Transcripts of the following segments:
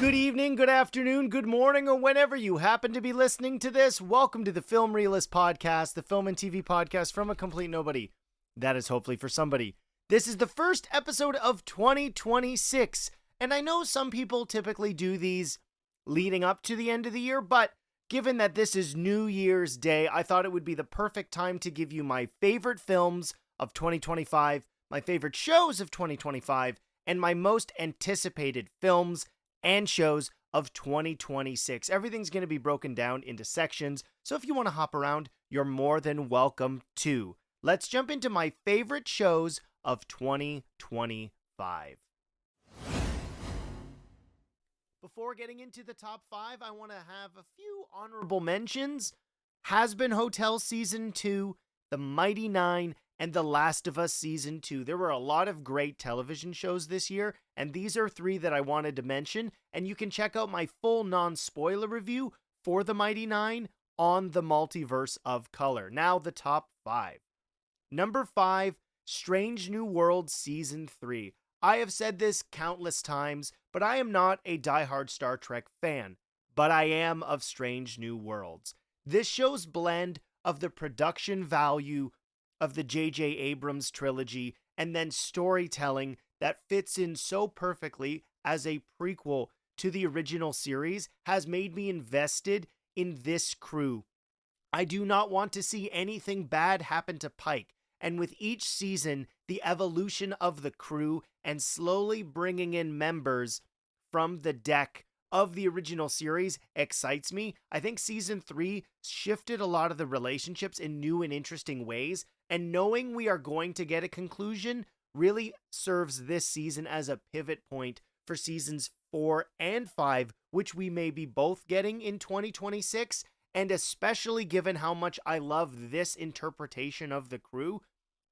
Good evening, good afternoon, good morning, or whenever you happen to be listening to this. Welcome to the Film Realist Podcast, the film and TV podcast from a complete nobody. That is hopefully for somebody. This is the first episode of 2026, and I know some people typically do these leading up to the end of the year, but given that this is New Year's Day, I thought it would be the perfect time to give you my favorite films of 2025, my favorite shows of 2025, and my most anticipated films and shows of 2026. Everything's going to be broken down into sections, so if you want to hop around, you're more than welcome to. Let's jump into my favorite shows of 2025. Before getting into the top 5, I want to have a few honorable mentions. Has-Been Hotel Season 2, The Mighty Nine, and The Last of Us Season 2. There were a lot of great television shows this year, and these are 3 that I wanted to mention, and you can check out my full non-spoiler review for The Mighty Nine on the Multiverse of Color. Now, the top 5. Number 5, Strange New Worlds Season 3. I have said this countless times, but I am not a diehard Star Trek fan, but I am of Strange New Worlds. This show's blend of the production value of the J.J. Abrams trilogy and then storytelling that fits in so perfectly as a prequel to the original series has made me invested in this crew. I do not want to see anything bad happen to Pike, and with each season, the evolution of the crew and slowly bringing in members from the deck of the original series excites me. I think season 3 shifted a lot of the relationships in new and interesting ways, and knowing we are going to get a conclusion really serves this season as a pivot point for seasons 4 and 5, which we may be both getting in 2026, and especially given how much I love this interpretation of the crew.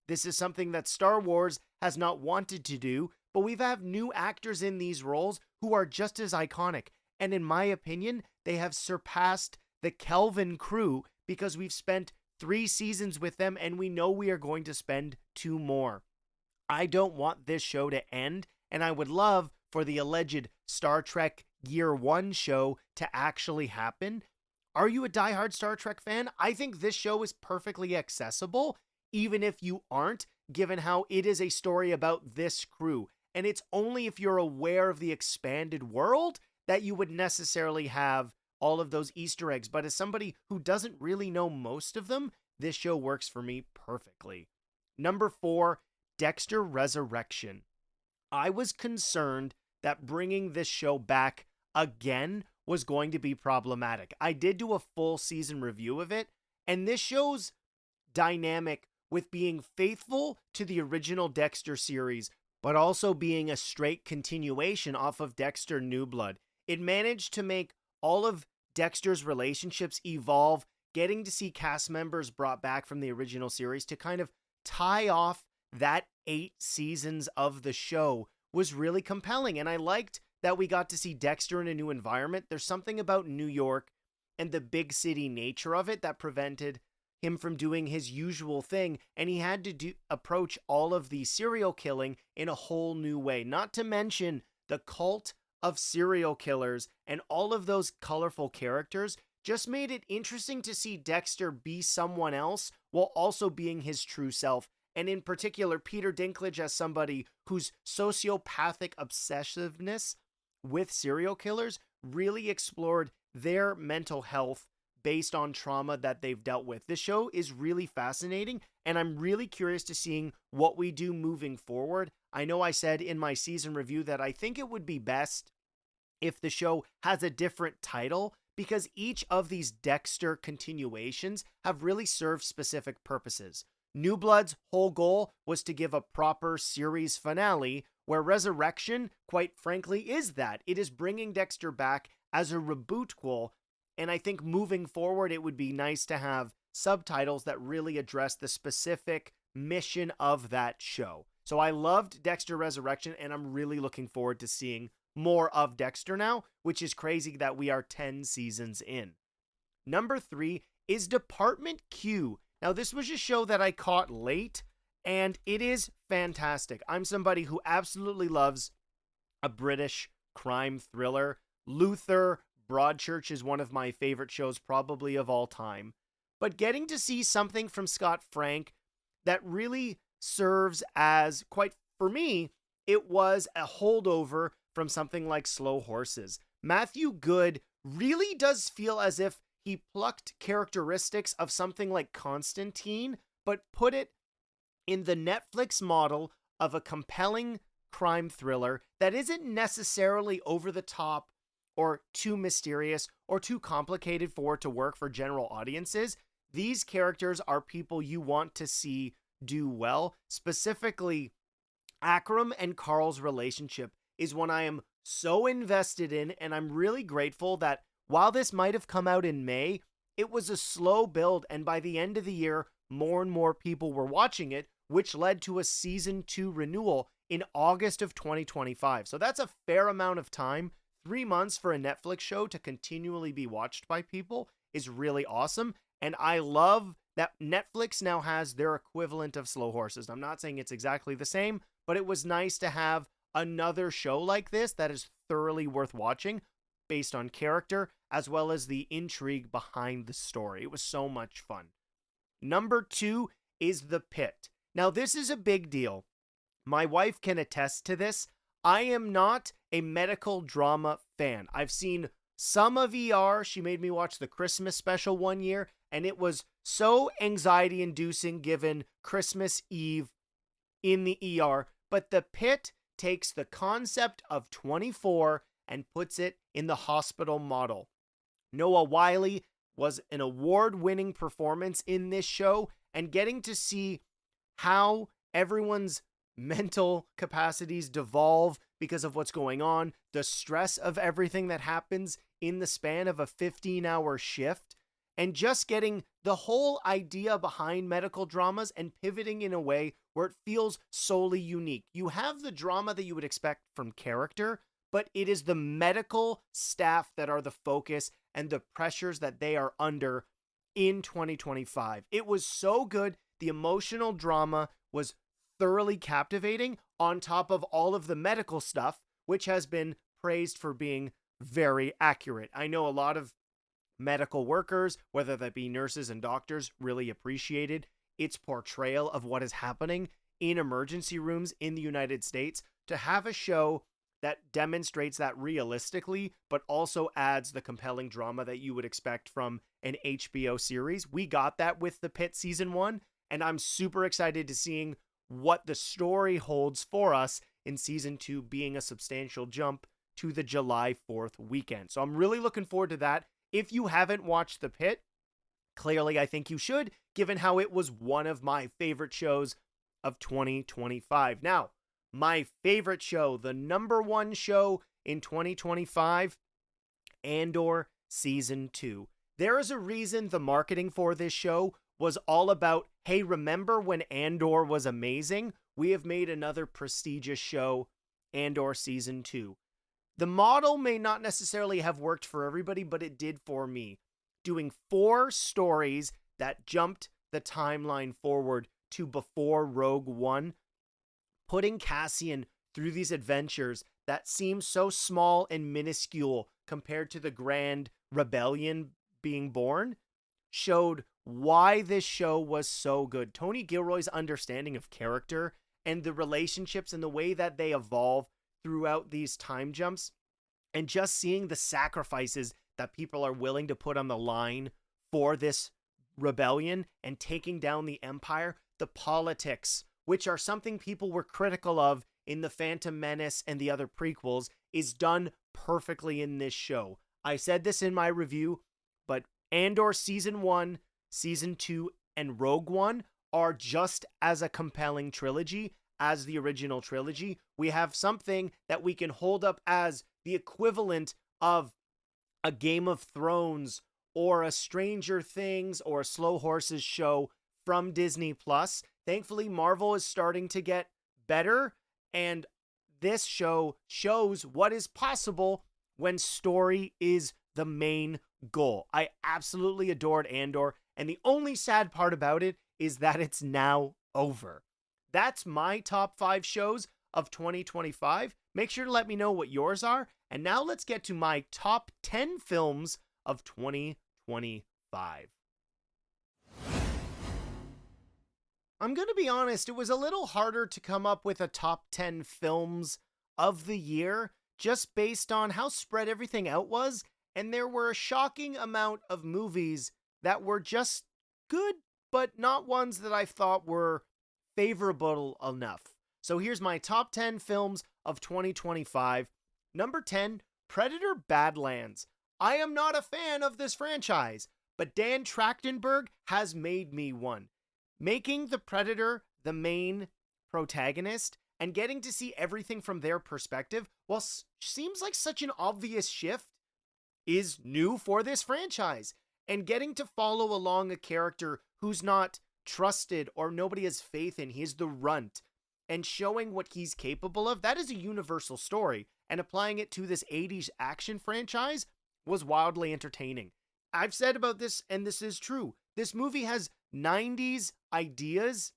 This is something that Star Wars has not wanted to do, but we've had new actors in these roles who are just as iconic, and in my opinion, they have surpassed the Kelvin crew because we've spent 3 seasons with them and we know we are going to spend 2 more. I don't want this show to end, and I would love for the alleged Star Trek Year 1 show to actually happen. Are you a diehard Star Trek fan? I think this show is perfectly accessible, even if you aren't, given how it is a story about this crew. And it's only if you're aware of the expanded world that you would necessarily have all of those Easter eggs. But as somebody who doesn't really know most of them, this show works for me perfectly. Number 4, Dexter Resurrection. I was concerned that bringing this show back again was going to be problematic. I did do a full season review of it, and this show's dynamic with being faithful to the original Dexter series, but also being a straight continuation off of Dexter New Blood. It managed to make all of Dexter's relationships evolve, getting to see cast members brought back from the original series to kind of tie off that 8 seasons of the show was really compelling. And I liked that we got to see Dexter in a new environment. There's something about New York and the big city nature of it that prevented him from doing his usual thing, and he had to approach all of the serial killing in a whole new way. Not to mention the cult of serial killers and all of those colorful characters just made it interesting to see Dexter be someone else while also being his true self. And in particular, Peter Dinklage as somebody whose sociopathic obsessiveness with serial killers really explored their mental health based on trauma that they've dealt with. This show is really fascinating, and I'm really curious to seeing what we do moving forward. I know I said in my season review that I think it would be best if the show has a different title, because each of these Dexter continuations have really served specific purposes. New Blood's whole goal was to give a proper series finale, where Resurrection, quite frankly, is that. It is bringing Dexter back as a rebootquel. And I think moving forward, it would be nice to have subtitles that really address the specific mission of that show. So I loved Dexter Resurrection, and I'm really looking forward to seeing more of Dexter now, which is crazy that we are 10 seasons in. Number 3 is Department Q. Now, this was a show that I caught late, and it is fantastic. I'm somebody who absolutely loves a British crime thriller. Luther, Broadchurch is one of my favorite shows probably of all time. But getting to see something from Scott Frank that really serves as, quite for me, it was a holdover from something like Slow Horses. Matthew Good really does feel as if he plucked characteristics of something like Constantine, but put it in the Netflix model of a compelling crime thriller that isn't necessarily over the top or too mysterious or too complicated for it to work for general audiences. These characters are people you want to see do well. Specifically, Akram and Carl's relationship is one I am so invested in, and I'm really grateful that while this might have come out in May, it was a slow build, and by the end of the year, more and more people were watching it, which led to a season 2 renewal in August of 2025. So that's a fair amount of time. 3 months for a Netflix show to continually be watched by people is really awesome. And I love that Netflix now has their equivalent of Slow Horses. I'm not saying it's exactly the same, but it was nice to have another show like this that is thoroughly worth watching based on character as well as the intrigue behind the story. It was so much fun. Number 2 is The Pit. Now, this is a big deal. My wife can attest to this. I am not a medical drama fan. I've seen some of ER. She made me watch the Christmas special one year, and it was so anxiety-inducing given Christmas Eve in the ER. But The Pit takes the concept of 24 and puts it in the hospital model. Noah Wyle was an award-winning performance in this show, and getting to see how everyone's mental capacities devolve because of what's going on, the stress of everything that happens in the span of a 15-hour shift, and just getting the whole idea behind medical dramas and pivoting in a way where it feels solely unique. You have the drama that you would expect from character, but it is the medical staff that are the focus and the pressures that they are under in 2025. It was so good. The emotional drama was thoroughly captivating on top of all of the medical stuff, which has been praised for being very accurate. I know a lot of medical workers, whether that be nurses and doctors, really appreciated its portrayal of what is happening in emergency rooms in the United States. To have a show that demonstrates that realistically, but also adds the compelling drama that you would expect from an HBO series. We got that with The Pit Season 1, and I'm super excited to seeing what the story holds for us in Season 2, being a substantial jump to the July 4th weekend. So I'm really looking forward to that. If you haven't watched The Pit, clearly I think you should, given how it was one of my favorite shows of 2025. Now, my favorite show, the number one show in 2025, Andor Season 2. There is a reason the marketing for this show was all about, hey, remember when Andor was amazing? We have made another prestigious show, Andor Season 2. The model may not necessarily have worked for everybody, but it did for me. Doing 4 stories that jumped the timeline forward to before Rogue One, putting Cassian through these adventures that seem so small and minuscule compared to the grand rebellion being born, showed why this show was so good. Tony Gilroy's understanding of character and the relationships and the way that they evolve throughout these time jumps, and just seeing the sacrifices that people are willing to put on the line for this rebellion and taking down the Empire, the politics, which are something people were critical of in The Phantom Menace and the other prequels, is done perfectly in this show. I said this in my review, but Andor Season 1, Season 2, and Rogue One are just as a compelling trilogy as the original trilogy. We have something that we can hold up as the equivalent of a Game of Thrones or a Stranger Things or a Slow Horses show from Disney Plus. Thankfully, Marvel is starting to get better, and this show shows what is possible when story is the main goal. I absolutely adored Andor, and the only sad part about it is that it's now over. That's my top 5 shows of 2025. Make sure to let me know what yours are. And now let's get to my top 10 films of 2025. I'm going to be honest, it was a little harder to come up with a top 10 films of the year just based on how spread everything out was. And there were a shocking amount of movies that were just good, but not ones that I thought were favorable enough. So here's my top 10 films of 2025. Number 10, Predator Badlands. I am not a fan of this franchise, but Dan Trachtenberg has made me one. Making the Predator the main protagonist and getting to see everything from their perspective, while seems like such an obvious shift, is new for this franchise. And getting to follow along a character who's not trusted or nobody has faith in, he's the runt, and showing what he's capable of, that is a universal story. And applying it to this 80s action franchise was wildly entertaining. I've said about this, and this is true, this movie has 90s ideas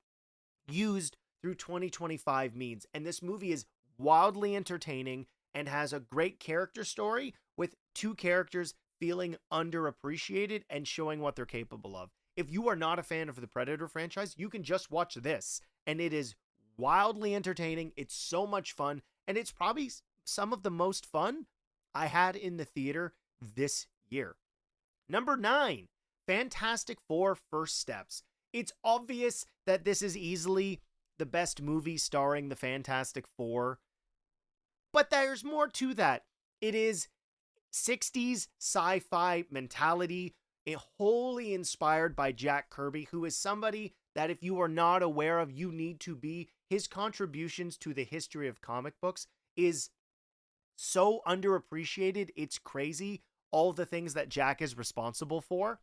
used through 2025 means. And this movie is wildly entertaining and has a great character story with two characters feeling underappreciated and showing what they're capable of. If you are not a fan of the Predator franchise, you can just watch this, and it is wildly entertaining. It's so much fun, and it's probably some of the most fun I had in the theater this year. Number 9, Fantastic Four: First Steps. It's obvious that this is easily the best movie starring the Fantastic Four, but there's more to that. It is 60s sci-fi mentality, wholly inspired by Jack Kirby, who is somebody that if you are not aware of, you need to be. His contributions to the history of comic books is so underappreciated, it's crazy, all the things that Jack is responsible for.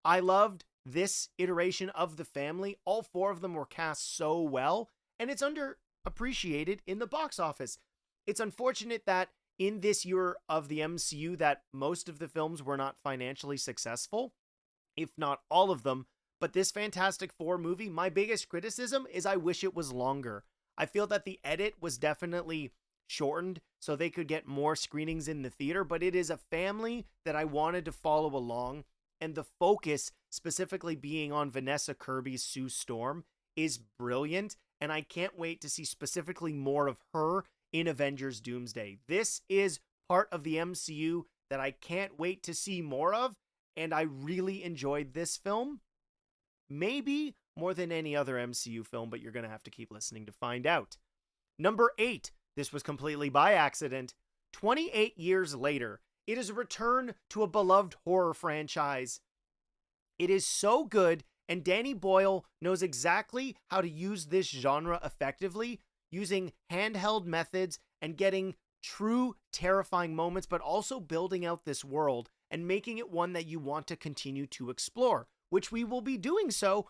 I loved this iteration of the family. All 4 of them were cast so well, and it's underappreciated in the box office. It's unfortunate that in this year of the MCU that most of the films were not financially successful, if not all of them. But this Fantastic Four movie, my biggest criticism is I wish it was longer. I feel that the edit was definitely shortened so they could get more screenings in the theater, but it is a family that I wanted to follow along, and the focus specifically being on Vanessa Kirby's Sue Storm is brilliant, and I can't wait to see specifically more of her in Avengers Doomsday. This is part of the MCU that I can't wait to see more of, and I really enjoyed this film. Maybe more than any other MCU film, but you're going to have to keep listening to find out. Number 8, this was completely by accident. 28 years later, it is a return to a beloved horror franchise. It is so good, and Danny Boyle knows exactly how to use this genre effectively, using handheld methods and getting true terrifying moments, but also building out this world and making it one that you want to continue to explore, which we will be doing so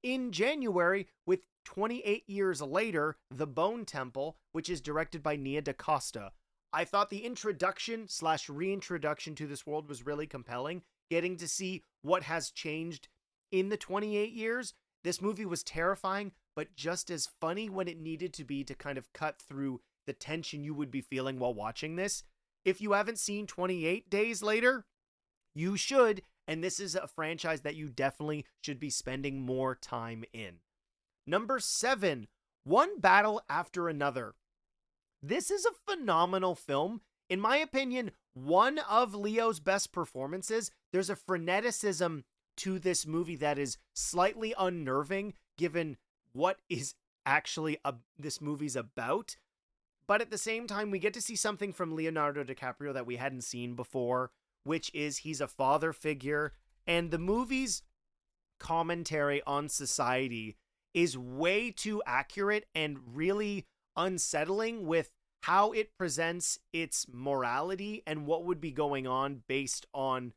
in January with 28 years later, The Bone Temple, which is directed by Nia DaCosta. I thought the introduction/reintroduction to this world was really compelling, getting to see what has changed in the 28 years. This movie was terrifying, but just as funny when it needed to be to kind of cut through the tension you would be feeling while watching this. If you haven't seen 28 Days Later, you should, and this is a franchise that you definitely should be spending more time in. Number 7, One Battle After Another. This is a phenomenal film. In my opinion, one of Leo's best performances. There's a freneticism to this movie that is slightly unnerving, given what is actually this movie's about. But at the same time, we get to see something from Leonardo DiCaprio that we hadn't seen before, which is he's a father figure, and the movie's commentary on society is way too accurate and really unsettling with how it presents its morality and what would be going on based on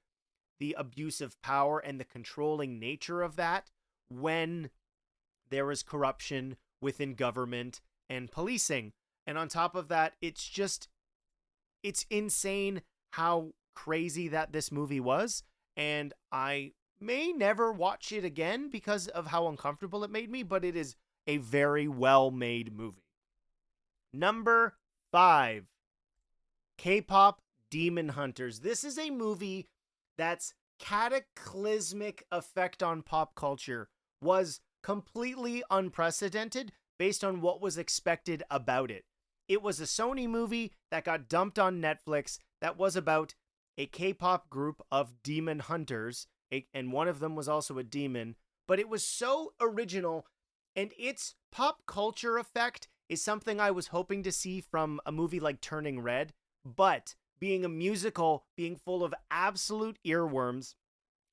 the abuse of power and the controlling nature of that when there is corruption within government and policing. And on top of that, it's insane how crazy that this movie was. And I may never watch it again because of how uncomfortable it made me, but it is a very well-made movie. Number 5, K-pop Demon Hunters. This is a movie that's cataclysmic effect on pop culture was completely unprecedented based on what was expected about it. It was a Sony movie that got dumped on Netflix that was about a K-pop group of demon hunters, and one of them was also a demon, but it was so original, and its pop culture effect is something I was hoping to see from a movie like Turning Red, but being a musical, being full of absolute earworms,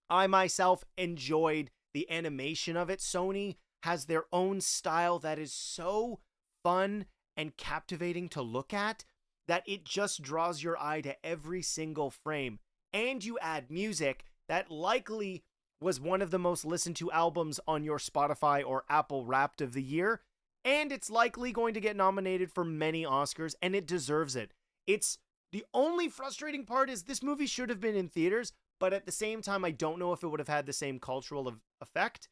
I myself enjoyed the animation of it. Sony has their own style that is so fun and captivating to look at that it just draws your eye to every single frame. And you add music that likely was one of the most listened to albums on your Spotify or Apple Wrapped of the year, and it's likely going to get nominated for many Oscars, and it deserves it. It's the only frustrating part is this movie should have been in theaters, but at the same time, I don't know if it would have had the same cultural effect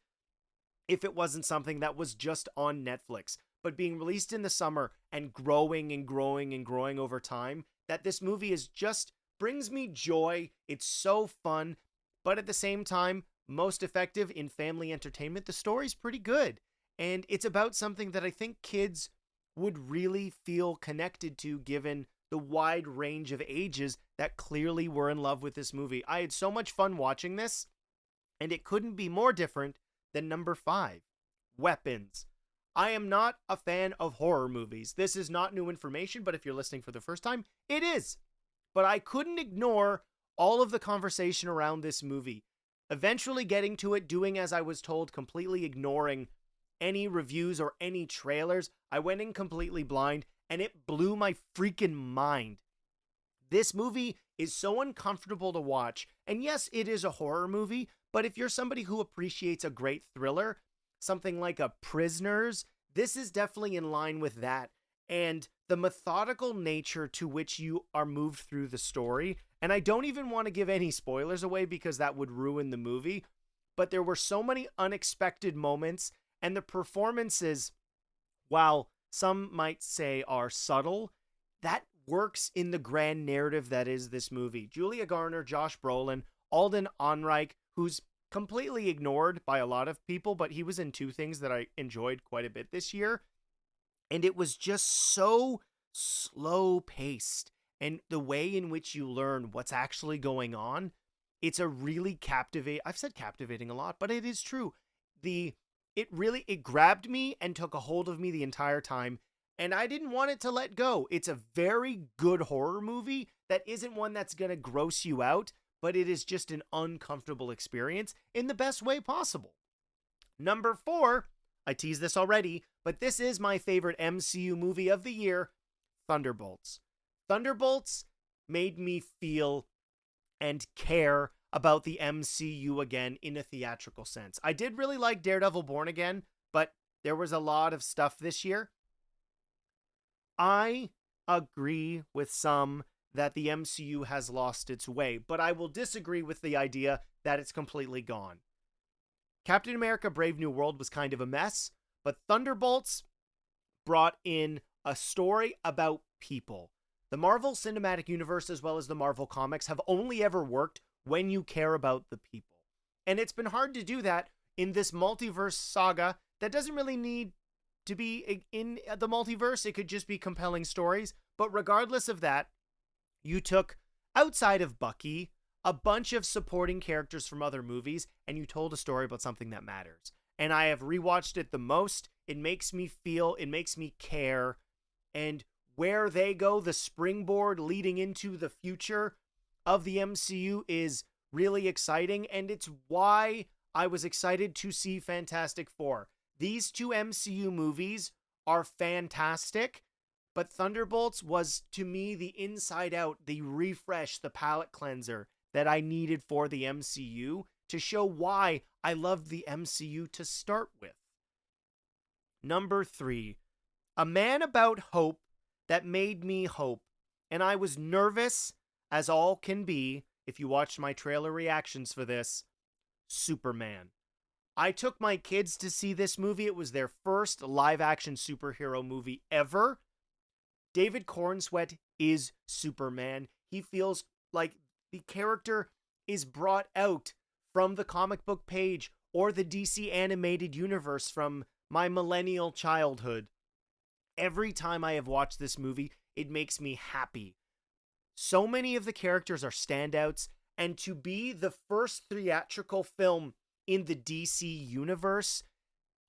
if it wasn't something that was just on Netflix. But being released in the summer and growing and growing and growing over time, that this movie is just brings me joy. It's so fun, but at the same time, most effective in family entertainment. The story's pretty good, and it's about something that I think kids would really feel connected to given the wide range of ages that clearly were in love with this movie. I had so much fun watching this, and it couldn't be more different than number 5, Weapons. I am not a fan of horror movies. This is not new information, but if you're listening for the first time, it is. But I couldn't ignore all of the conversation around this movie. Eventually getting to it, doing as I was told, completely ignoring any reviews or any trailers. I went in completely blind, and it blew my freaking mind. This movie is so uncomfortable to watch. And yes, it is a horror movie, but if you're somebody who appreciates a great thriller, something like a Prisoners, this is definitely in line with that. And the methodical nature to which you are moved through the story, and I don't even want to give any spoilers away because that would ruin the movie, but there were so many unexpected moments, and the performances, while some might say are subtle, that works in the grand narrative that is this movie. Julia Garner, Josh Brolin, Alden Ehrenreich, who's completely ignored by a lot of people, but he was in 2 things that I enjoyed quite a bit this year. And it was just so slow paced. And the way in which you learn what's actually going on, it's a really I've said captivating a lot, but it is true. It grabbed me and took a hold of me the entire time. And I didn't want it to let go. It's a very good horror movie that isn't one that's going to gross you out, but it is just an uncomfortable experience in the best way possible. Number 4, I teased this already, but this is my favorite MCU movie of the year, Thunderbolts. Thunderbolts made me feel and care about the MCU again in a theatrical sense. I did really like Daredevil Born Again, but there was a lot of stuff this year. I agree with some that the MCU has lost its way, but I will disagree with the idea that it's completely gone. Captain America Brave New World was kind of a mess, but Thunderbolts brought in a story about people. The Marvel Cinematic Universe, as well as the Marvel Comics, have only ever worked when you care about the people. And it's been hard to do that in this multiverse saga that doesn't really need to be in the multiverse. It could just be compelling stories. But regardless of that, you took, outside of Bucky, a bunch of supporting characters from other movies, and you told a story about something that matters. And I have rewatched it the most. It makes me feel, it makes me care. And where they go, the springboard leading into the future of the MCU is really exciting. And it's why I was excited to see Fantastic Four. These 2 MCU movies are fantastic. But Thunderbolts was, to me, the inside out, the refresh, the palate cleanser that I needed for the MCU to show why I loved the MCU to start with. Number 3, A Man About Hope That Made Me Hope. And I was nervous, as all can be, if you watched my trailer reactions for this, Superman. I took my kids to see this movie. It was their first live-action superhero movie ever. David Cornsweet is Superman. He feels like the character is brought out from the comic book page or the DC animated universe from my millennial childhood. Every time I have watched this movie, it makes me happy. So many of the characters are standouts, and to be the first theatrical film in the DC universe,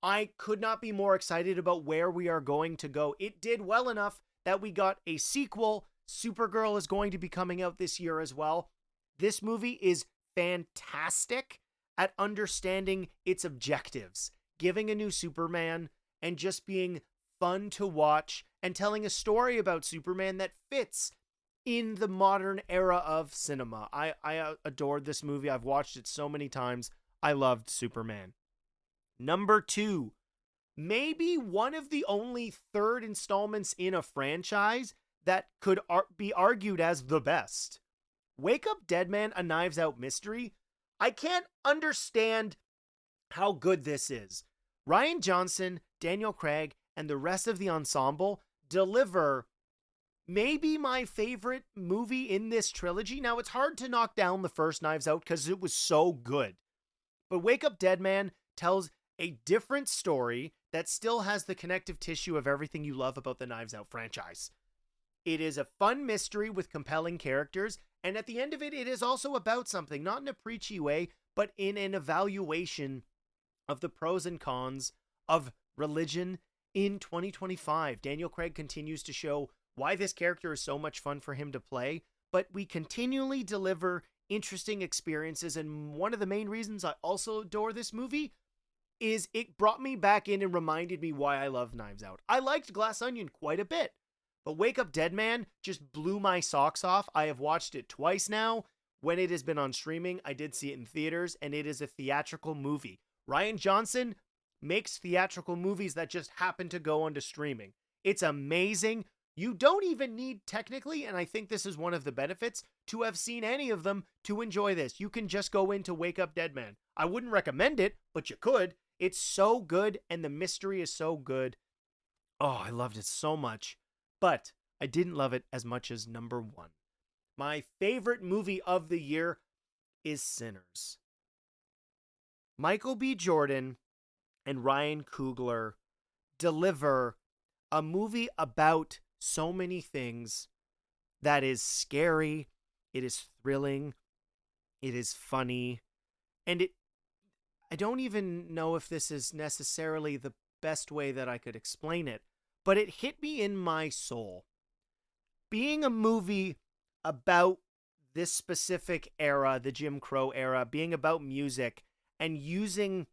I could not be more excited about where we are going to go. It did well enough that we got a sequel. Supergirl is going to be coming out this year as well. This movie is fantastic at understanding its objectives, giving a new Superman, and just being fun to watch, and telling a story about Superman that fits in the modern era of cinema. I adored this movie. I've watched it so many times. I loved Superman. Number 2, maybe one of the only third installments in a franchise that could be argued as the best. Wake Up Dead Man, A Knives Out Mystery. I can't understand how good this is. Rian Johnson, Daniel Craig, and the rest of the ensemble deliver maybe my favorite movie in this trilogy. Now, it's hard to knock down the first Knives Out because it was so good. But Wake Up Dead Man tells a different story that still has the connective tissue of everything you love about the Knives Out franchise. It is a fun mystery with compelling characters, and at the end of it, it is also about something, not in a preachy way, but in an evaluation of the pros and cons of religion in 2025. Daniel Craig continues to show why this character is so much fun for him to play, but we continually deliver interesting experiences, and one of the main reasons I also adore this movie is it brought me back in and reminded me why I love Knives Out. I liked Glass Onion quite a bit, but Wake Up Dead Man just blew my socks off. I have watched it twice now. When it has been on streaming, I did see it in theaters, and it is a theatrical movie. Rian Johnson makes theatrical movies that just happen to go onto streaming. It's amazing. You don't even need, technically, and I think this is one of the benefits, to have seen any of them to enjoy this. You can just go into Wake Up Dead Man. I wouldn't recommend it, but you could. It's so good, and the mystery is so good. Oh, I loved it so much. But I didn't love it as much as number 1. My favorite movie of the year is Sinners. Michael B. Jordan and Ryan Coogler deliver a movie about so many things that is scary, it is thrilling, it is funny, and I don't even know if this is necessarily the best way that I could explain it, but it hit me in my soul. Being a movie about this specific era, the Jim Crow era, being about music, and using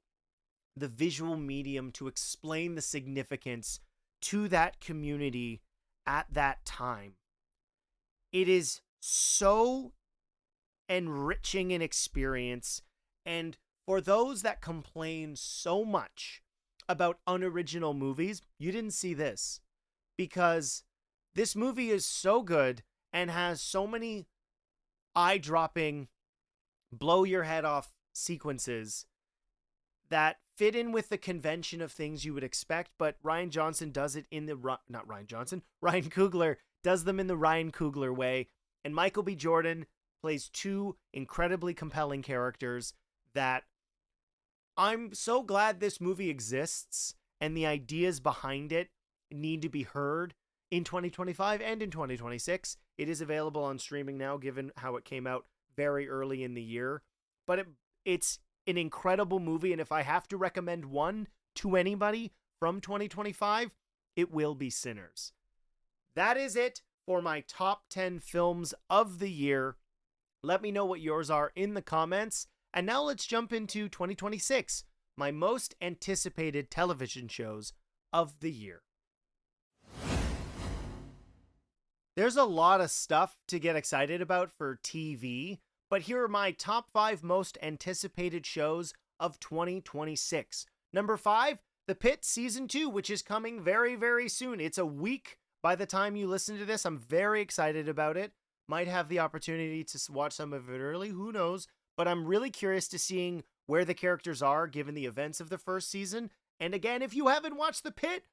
the visual medium to explain the significance to that community at that time. It is so enriching an experience, and for those that complain so much about unoriginal movies, you didn't see this, because this movie is so good and has so many eye-dropping, blow-your-head-off sequences that fit in with the convention of things you would expect, but Ryan Johnson does it in the... Not Ryan Johnson. Ryan Coogler does them in the Ryan Coogler way, and Michael B. Jordan plays 2 incredibly compelling characters that I'm so glad this movie exists, and the ideas behind it need to be heard in 2025 and in 2026. It is available on streaming now, given how it came out very early in the year, but it's an incredible movie, and if I have to recommend one to anybody from 2025, it will be Sinners. That is it for my top 10 films of the year. Let me know what yours are in the comments. And now let's jump into 2026, my most anticipated television shows of the year. There's a lot of stuff to get excited about for TV, but here are my top 5 most anticipated shows of 2026. Number 5, The Pitt Season 2, which is coming very, very soon. It's a week by the time you listen to this. I'm very excited about it. Might have the opportunity to watch some of it early, who knows? But I'm really curious to seeing where the characters are given the events of the first season. And again, if you haven't watched The Pitt,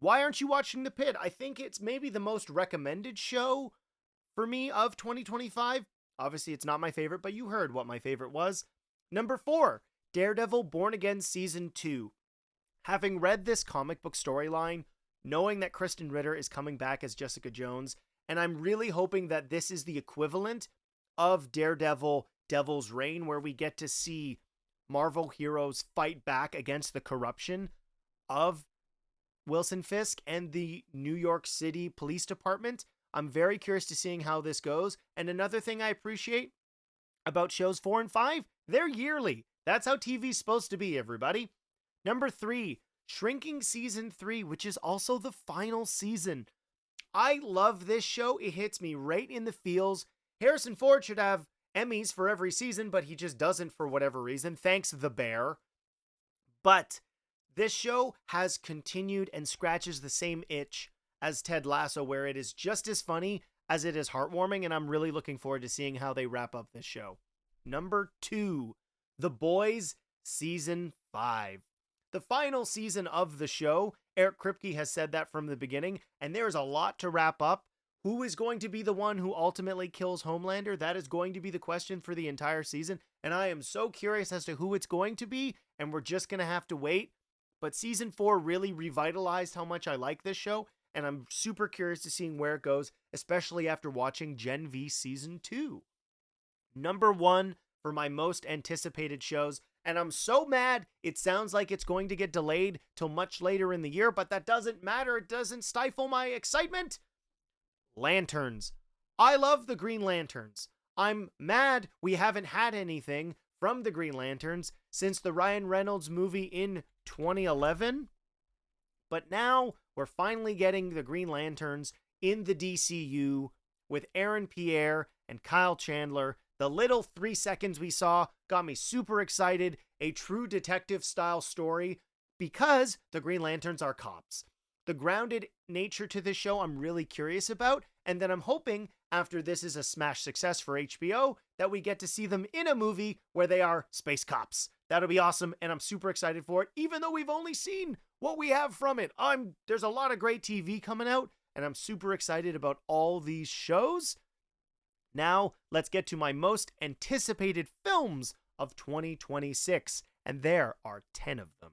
why aren't you watching The Pit? I think it's maybe the most recommended show for me of 2025. Obviously, it's not my favorite, but you heard what my favorite was. Number 4, Daredevil Born Again Season 2. Having read this comic book storyline, knowing that Kristen Ritter is coming back as Jessica Jones, and I'm really hoping that this is the equivalent of Daredevil Devil's Reign, where we get to see Marvel heroes fight back against the corruption of Wilson Fisk and the New York City Police Department. I'm very curious to seeing how this goes. And another thing I appreciate about shows 4 and 5, they're yearly. That's how TV's supposed to be, everybody. Number 3, Shrinking Season 3, which is also the final season. I love this show. It hits me right in the feels. Harrison Ford should have Emmys for every season, but he just doesn't for whatever reason. Thanks, The Bear. But this show has continued and scratches the same itch as Ted Lasso, where it is just as funny as it is heartwarming, and I'm really looking forward to seeing how they wrap up this show. Number 2, The Boys Season 5. The final season of the show. Eric Kripke has said that from the beginning, and there is a lot to wrap up. Who is going to be the one who ultimately kills Homelander? That is going to be the question for the entire season, and I am so curious as to who it's going to be, and we're just going to have to wait. But Season 4 really revitalized how much I like this show, and I'm super curious to seeing where it goes, especially after watching Gen V Season 2. Number 1 for my most anticipated shows, and I'm so mad it sounds like it's going to get delayed till much later in the year, but that doesn't matter. It doesn't stifle my excitement. Lanterns. I love the Green Lanterns. I'm mad we haven't had anything from the Green Lanterns since the Ryan Reynolds movie in 2011. But now we're finally getting the Green Lanterns in the DCU with Aaron Pierre and Kyle Chandler. The little 3 seconds we saw got me super excited. A true detective style story because the Green Lanterns are cops. The grounded nature to this show I'm really curious about, and then I'm hoping after this is a smash success for HBO that we get to see them in a movie where they are space cops. That'll be awesome, and I'm super excited for it, even though we've only seen what we have from it. There's a lot of great TV coming out, and I'm super excited about all these shows. Now, let's get to my most anticipated films of 2026, and there are 10 of them.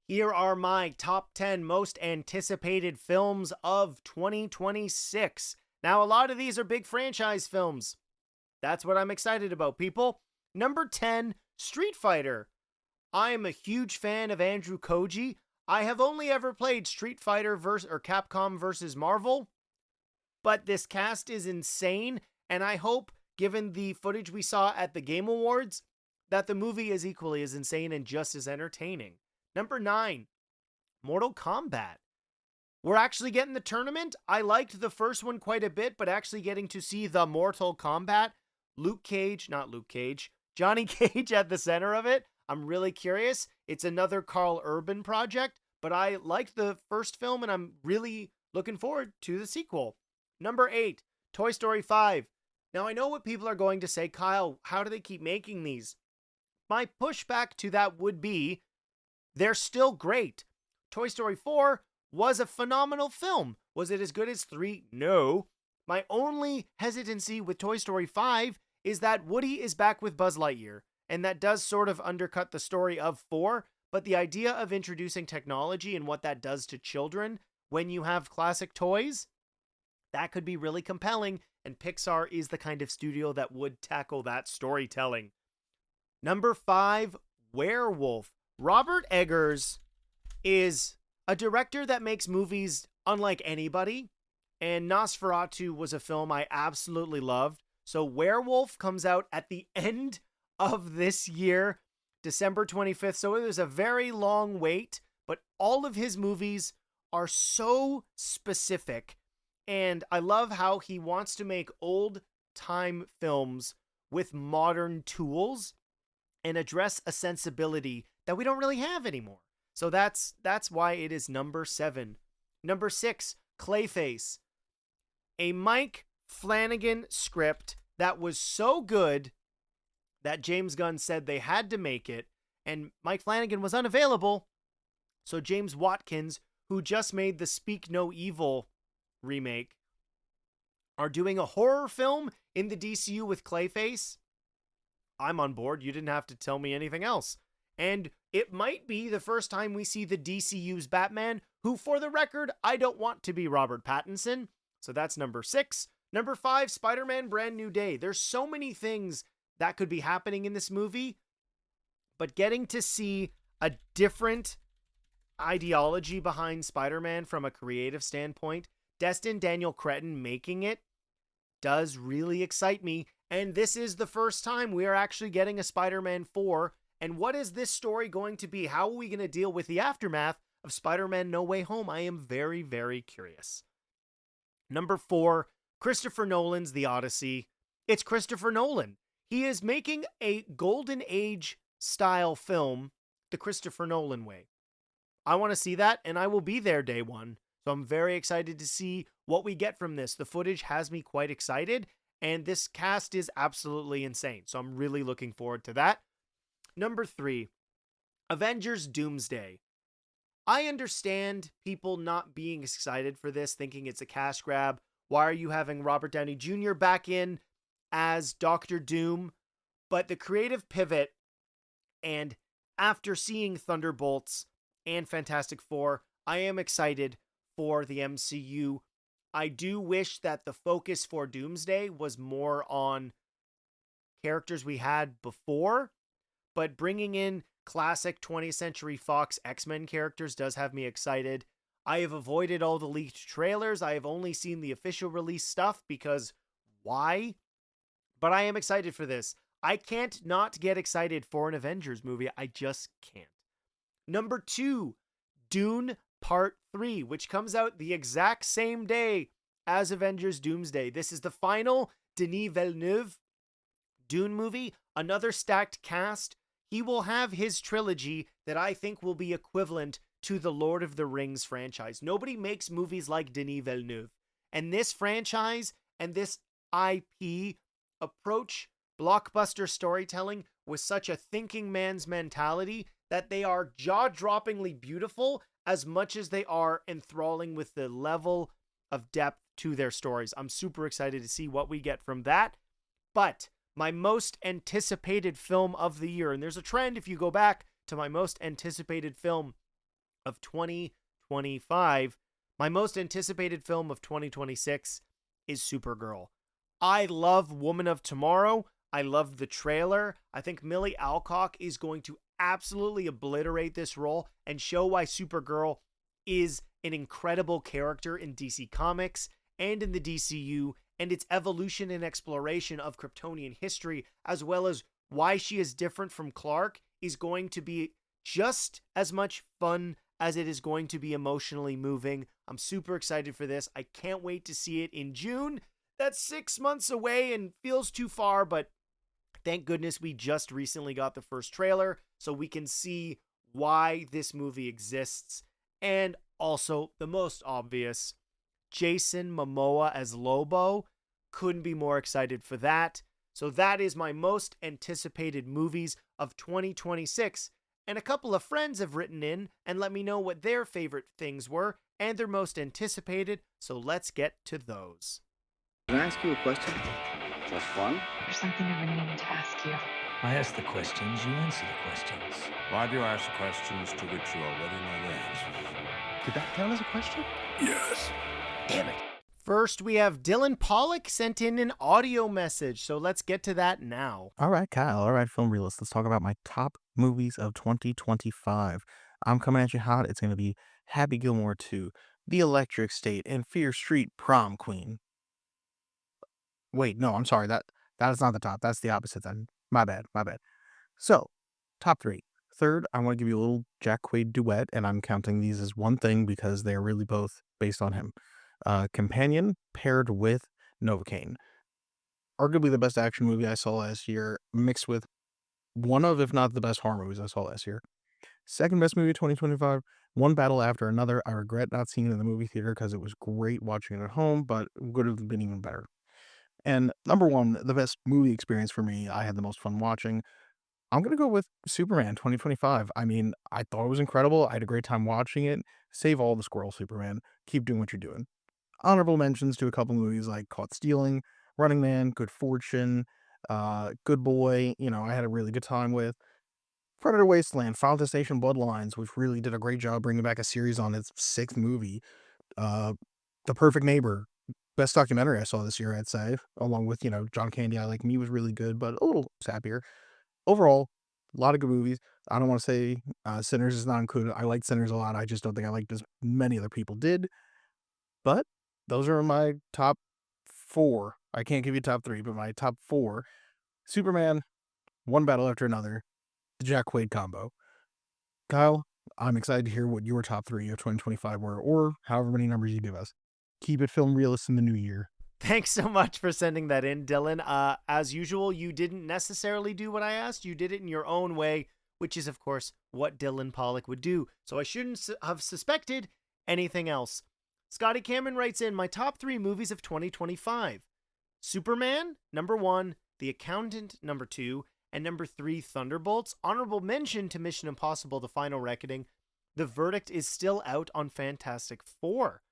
Here are my top 10 most anticipated films of 2026. Now, a lot of these are big franchise films. That's what I'm excited about, people. Number 10, Street Fighter. I am a huge fan of Andrew Koji. I have only ever played Street Fighter Capcom versus Marvel, but this cast is insane, and I hope, given the footage we saw at the Game Awards, that the movie is equally as insane and just as entertaining. Number 9, Mortal Kombat. We're actually getting the tournament. I liked the first one quite a bit, but actually getting to see the Mortal Kombat, Johnny Cage at the center of it, I'm really curious. It's another Carl Urban project, but I liked the first film and I'm really looking forward to the sequel. Number 8, Toy Story 5. Now I know what people are going to say, Kyle, how do they keep making these? My pushback to that would be, they're still great. Toy Story 4 was a phenomenal film. Was it as good as 3? No. My only hesitancy with Toy Story 5 is that Woody is back with Buzz Lightyear, and that does sort of undercut the story of 4, but the idea of introducing technology and what that does to children when you have classic toys, that could be really compelling, and Pixar is the kind of studio that would tackle that storytelling. Number 5, Werewolf. Robert Eggers is a director that makes movies unlike anybody, and Nosferatu was a film I absolutely loved. So Werewolf comes out at the end of this year, December 25th, so it was a very long wait, but all of his movies are so specific, and I love how he wants to make old-time films with modern tools and address a sensibility that we don't really have anymore. So that's why it is number 7. Number 6, Clayface. A Mike Flanagan script that was so good that James Gunn said they had to make it, and Mike Flanagan was unavailable, So James Watkins, who just made the Speak No Evil remake, are doing a horror film in the DCU with Clayface. I'm on board. You didn't have to tell me anything else. And it might be the first time we see the DCU's Batman, who, for the record, I don't want to be Robert Pattinson. So that's number 6. Number 5, Spider-Man Brand New Day. There's so many things that could be happening in this movie, but getting to see a different ideology behind Spider-Man from a creative standpoint, Destin Daniel Cretton making it, does really excite me. And this is the first time we are actually getting a Spider-Man 4. And what is this story going to be? How are we going to deal with the aftermath of Spider-Man No Way Home? I am very, very curious. Number 4, Christopher Nolan's The Odyssey. It's Christopher Nolan. He is making a Golden Age style film the Christopher Nolan way. I want to see that, and I will be there day one. So I'm very excited to see what we get from this. The footage has me quite excited, and this cast is absolutely insane. So I'm really looking forward to that. Number 3, Avengers Doomsday. I understand people not being excited for this, thinking it's a cash grab. Why are you having Robert Downey Jr. back in as Doctor Doom? But the creative pivot, and after seeing Thunderbolts and Fantastic Four, I am excited for the MCU. I do wish that the focus for Doomsday was more on characters we had before, but bringing in classic 20th Century Fox X-Men characters does have me excited. I have avoided all the leaked trailers. I have only seen the official release stuff because why? But I am excited for this. I can't not get excited for an Avengers movie. I just can't. Number 2, Dune Part 3, which comes out the exact same day as Avengers Doomsday. This is the final Denis Villeneuve Dune movie, another stacked cast. He will have his trilogy that I think will be equivalent to the Lord of the Rings franchise. Nobody makes movies like Denis Villeneuve. And this franchise and this IP approach blockbuster storytelling with such a thinking man's mentality that they are jaw-droppingly beautiful as much as they are enthralling with the level of depth to their stories. I'm super excited to see what we get from that. But my most anticipated film of the year, and there's a trend if you go back to my most anticipated film of 2025, my most anticipated film of 2026 is Supergirl. I love Woman of Tomorrow. I love the trailer. I think Millie Alcock is going to absolutely obliterate this role and show why Supergirl is an incredible character in DC Comics and in the DCU, and its evolution and exploration of Kryptonian history, as well as why she is different from Clark, is going to be just as much fun as it is going to be emotionally moving. I'm super excited for this. I can't wait to see it in June. That's 6 months away and feels too far, but thank goodness we just recently got the first trailer so we can see why this movie exists. And also, the most obvious, Jason Momoa as Lobo. Couldn't be more excited for that. So that is my most anticipated movies of 2026. And a couple of friends have written in and let me know what their favorite things were and their most anticipated. So let's get to those. Can I ask you a question? Just one? There's something I've been meaning to ask you. I ask the questions, you answer the questions. Why do you ask questions to which you already know the answers? Did that count as a question? Yes. Damn it. First, we have Dylan Pollock sent in an audio message. So let's get to that now. All right, Kyle. All right, Film Realist. Let's talk about my top movies of 2025. I'm coming at you hot. It's going to be Happy Gilmore 2, The Electric State, and Fear Street Prom Queen. Wait, no, I'm sorry. That is not the top. That's the opposite then. My bad. So, top 3. Third, I want to give you a little Jack Quaid duet, and I'm counting these as one thing because they're really both based on him. Companion paired with Novocaine. Arguably the best action movie I saw last year, mixed with one of, if not the best horror movies I saw last year. Second best movie of 2025, one battle after another. I regret not seeing it in the movie theater because it was great watching it at home, but would have been even better. And number 1, the best movie experience for me, I had the most fun watching, I'm gonna go with Superman 2025. I mean, I thought it was incredible. I had a great time watching it. Save all the squirrel, Superman. Keep doing what you're doing. Honorable mentions to a couple movies like Caught Stealing, Running Man, Good Fortune, Good Boy. I had a really good time with Predator Wasteland, Final Destination Bloodlines, which really did a great job bringing back a series on its sixth movie. Uh, The Perfect Neighbor, best documentary I saw this year, I'd say, along with John Candy. I Like Me was really good, but a little sappier. Overall, a lot of good movies. I don't want to say Sinners is not included. I like Sinners a lot. I just don't think I liked as many other people did. But those are my top four. I can't give you top three, but my top four: Superman, One Battle After Another, the Jack Quaid combo. Kyle, I'm excited to hear what your top three of 2025 were, or however many numbers you give us. Keep it film realist in the new year. Thanks so much for sending that in, Dylan. As usual, you didn't necessarily do what I asked. You did it in your own way, which is, of course, what Dylan Pollock would do. So I shouldn't have suspected anything else. Scotty Cameron writes in, my top three movies of 2025. Superman, number 1. The Accountant, number 2. And number 3, Thunderbolts. Honorable mention to Mission Impossible: The Final Reckoning. The verdict is still out on Fantastic Four.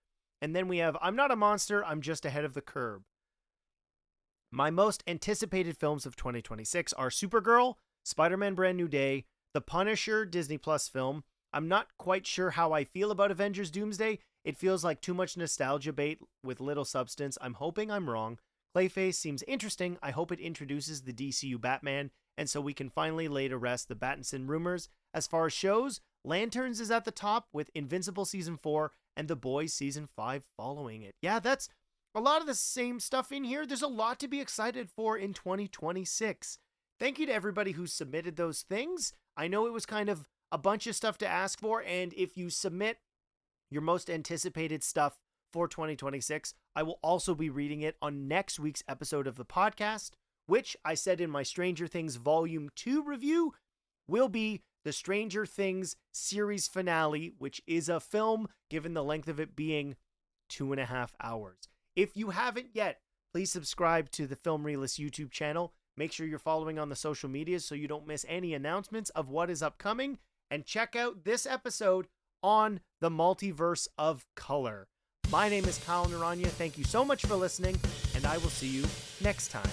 And then we have I'm Not a Monster, I'm Just Ahead of the Curb. My most anticipated films of 2026 are Supergirl, Spider-Man Brand New Day, The Punisher Disney Plus film. I'm not quite sure how I feel about Avengers Doomsday. It feels like too much nostalgia bait with little substance. I'm hoping I'm wrong. Clayface seems interesting. I hope it introduces the DCU Batman, and so we can finally lay to rest the Pattinson rumors. As far as shows, Lanterns is at the top with Invincible Season 4 and The Boys Season 5 following it. Yeah, that's a lot of the same stuff in here. There's a lot to be excited for in 2026. Thank you to everybody who submitted those things. I know it was kind of a bunch of stuff to ask for, and if you submit your most anticipated stuff for 2026, I will also be reading it on next week's episode of the podcast, which I said in my Stranger Things Volume 2 review will be the Stranger Things series finale, which is a film, given the length of it being 2.5 hours. If you haven't yet, please subscribe to the Film Realist YouTube channel. Make sure you're following on the social medias so you don't miss any announcements of what is upcoming. And check out this episode on the Multiverse of Color. My name is Kyle Naranya. Thank you so much for listening, and I will see you next time.